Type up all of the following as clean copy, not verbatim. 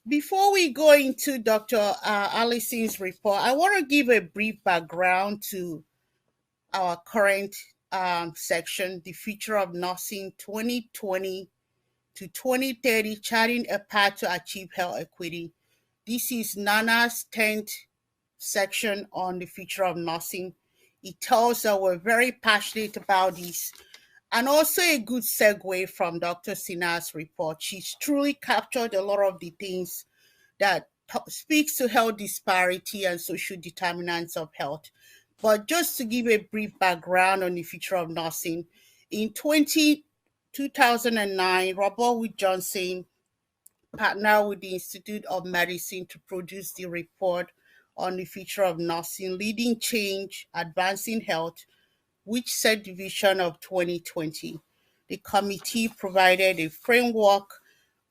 Before we go into Dr. Allison's report, I want to give a brief background to our current section, the future of nursing 2020 to 2030, charting a path to achieve health equity. This is NANNA's 10th section on the future of nursing. It tells that we're very passionate about this, and also a good segue from Dr. Sina's report. She's truly captured a lot of the things that speaks to health disparity and social determinants of health. But just to give a brief background on the future of nursing, in 2009, Robert Wood Johnson partnered with the Institute of Medicine to produce the report on the future of nursing, leading change, advancing health, which set the vision of 2020. The committee provided a framework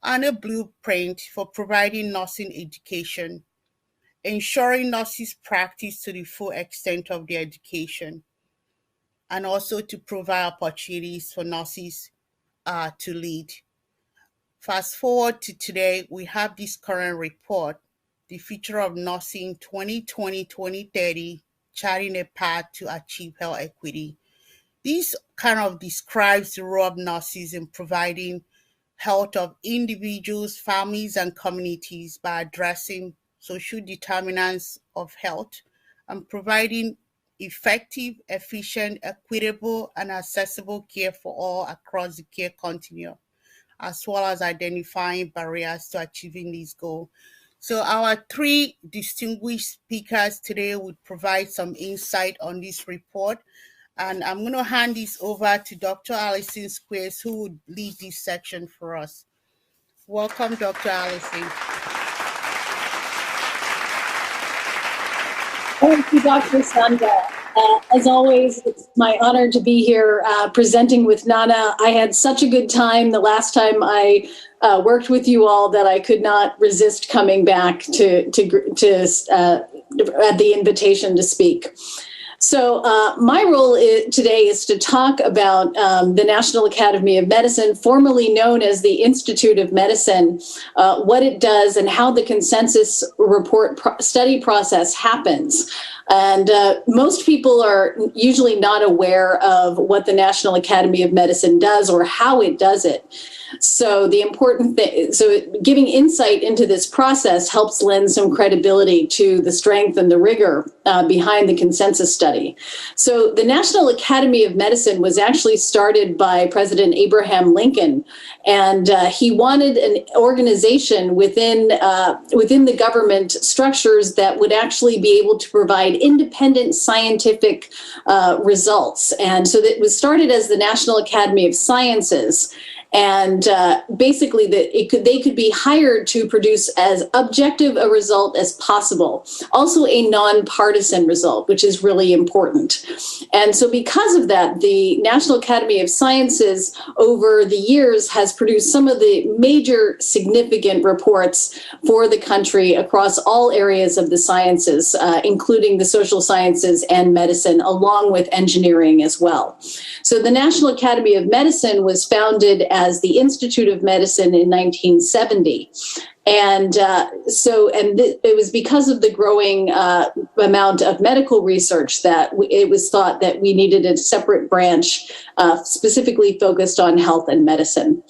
and a blueprint for providing nursing education, ensuring nurses practice to the full extent of their education, and also to provide opportunities for nurses to lead. Fast forward to today, we have this current report, The Future of Nursing 2020-2030, Charting a Path to Achieve Health Equity. This kind of describes the role of nurses in providing health of individuals, families, and communities by addressing social determinants of health and providing effective, efficient, equitable, and accessible care for all across the care continuum, as well as identifying barriers to achieving this goal. So our three distinguished speakers today would provide some insight on this report. And I'm going to hand this over to Dr. Allison Squiries, who would lead this section for us. Welcome, Dr. Allison. Thank you, Dr. Sandra. As always, it's my honor to be here presenting with NANNA. I had such a good time the last time I worked with you all that I could not resist coming back to at the invitation to speak. So my role today is to talk about the National Academy of Medicine, formerly known as the Institute of Medicine, what it does and how the consensus report study process happens. And most people are usually not aware of what the National Academy of Medicine does or how it does it. So the important thing, so giving insight into this process helps lend some credibility to the strength and the rigor behind the consensus study. So the National Academy of Medicine was actually started by President Abraham Lincoln, and he wanted an organization within the government structures that would actually be able to provide independent scientific results. And so that it was started as the National Academy of Sciences. And basically, they could be hired to produce as objective a result as possible. Also, a nonpartisan result, which is really important. And so, because of that, the National Academy of Sciences, over the years, has produced some of the major significant reports for the country across all areas of the sciences, including the social sciences and medicine, along with engineering as well. So, the National Academy of Medicine was founded as the Institute of Medicine in 1970. And it was because of the growing amount of medical research that it was thought that we needed a separate branch specifically focused on health and medicine.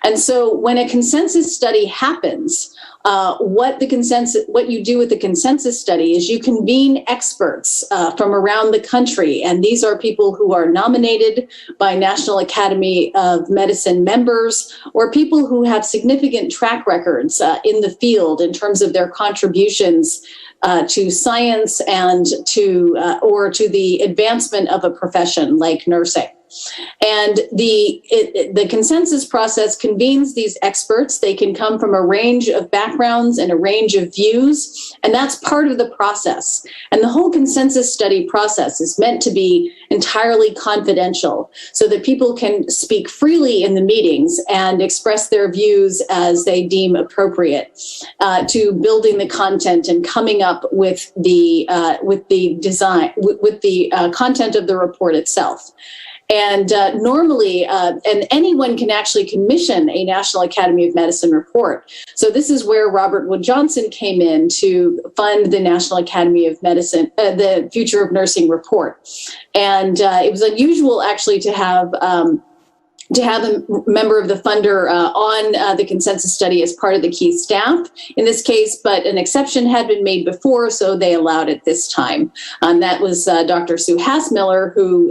And so when a consensus study happens, what you do with the consensus study is you convene experts from around the country, and these are people who are nominated by National Academy of Medicine members or people who have significant track records in the field in terms of their contributions to science and to the advancement of a profession like nursing. And the consensus process convenes these experts. They can come from a range of backgrounds and a range of views, and that's part of the process. And the whole consensus study process is meant to be entirely confidential so that people can speak freely in the meetings and express their views as they deem appropriate to building the content and coming up with the design, with the content of the report itself. And normally, and anyone can actually commission a National Academy of Medicine report. So this is where Robert Wood Johnson came in to fund the National Academy of Medicine, the Future of Nursing report. And it was unusual actually to have a member of the funder on the consensus study as part of the key staff in this case, but an exception had been made before, so they allowed it this time. That was Dr. Sue Hassmiller, who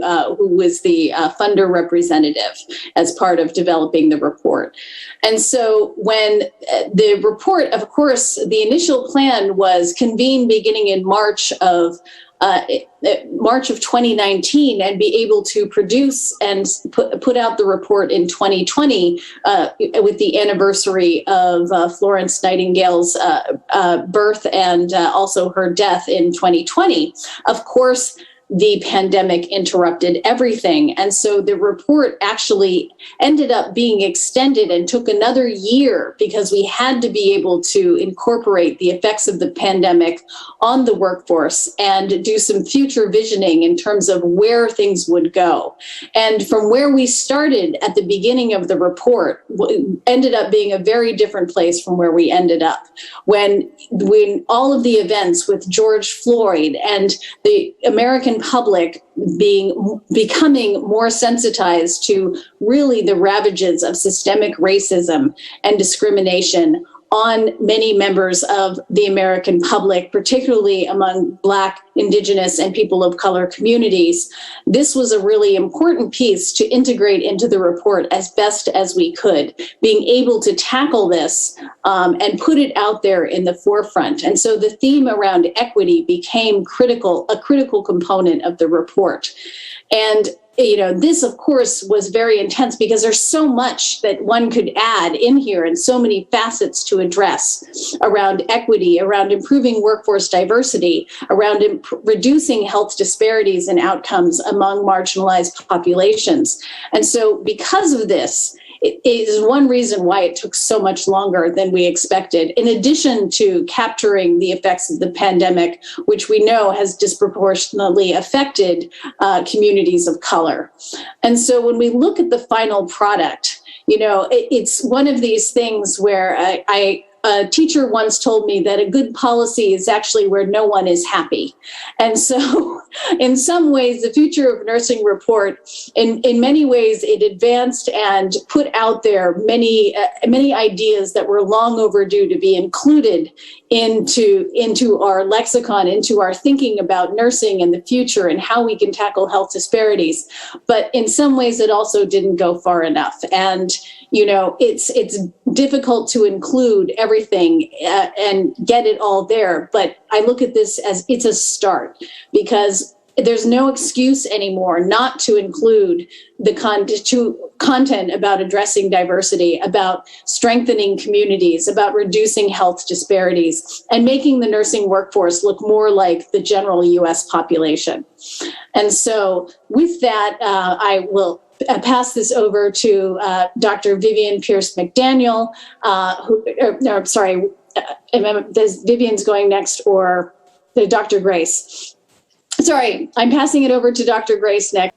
was the funder representative as part of developing the report. And so when the report, of course, the initial plan was convened beginning in March of 2019 and be able to produce and put out the report in 2020 with the anniversary of Florence Nightingale's birth and also her death in 2020. Of course, the pandemic interrupted everything. And so the report actually ended up being extended and took another year because we had to be able to incorporate the effects of the pandemic on the workforce and do some future visioning in terms of where things would go. And from where we started at the beginning of the report ended up being a very different place from where we ended up. When all of the events with George Floyd and the American public becoming more sensitized to really the ravages of systemic racism and discrimination on many members of the American public, particularly among Black, Indigenous, and people of color communities. This was a really important piece to integrate into the report as best as we could, being able to tackle this and put it out there in the forefront. And so the theme around equity became a critical component of the report. And this, of course, was very intense because there's so much that one could add in here and so many facets to address around equity, around improving workforce diversity, around reducing health disparities and outcomes among marginalized populations. And so because of this, it is one reason why it took so much longer than we expected, in addition to capturing the effects of the pandemic, which we know has disproportionately affected communities of color. And so when we look at the final product, it's one of these things where a teacher once told me that a good policy is actually where no one is happy. And so in some ways, the Future of Nursing report, in many ways, it advanced and put out there many ideas that were long overdue to be included into our lexicon, into our thinking about nursing and the future and how we can tackle health disparities. But in some ways, it also didn't go far enough. And it's difficult to include everything and get it all there. But I look at this as it's a start, because there's no excuse anymore not to include the content about addressing diversity, about strengthening communities, about reducing health disparities, and making the nursing workforce look more like the general U.S. population. And so with that, I will pass this over to Dr. Vivian Pierce McDaniel, Vivian's going next, or Dr. Grace. Sorry, I'm passing it over to Dr. Grace next.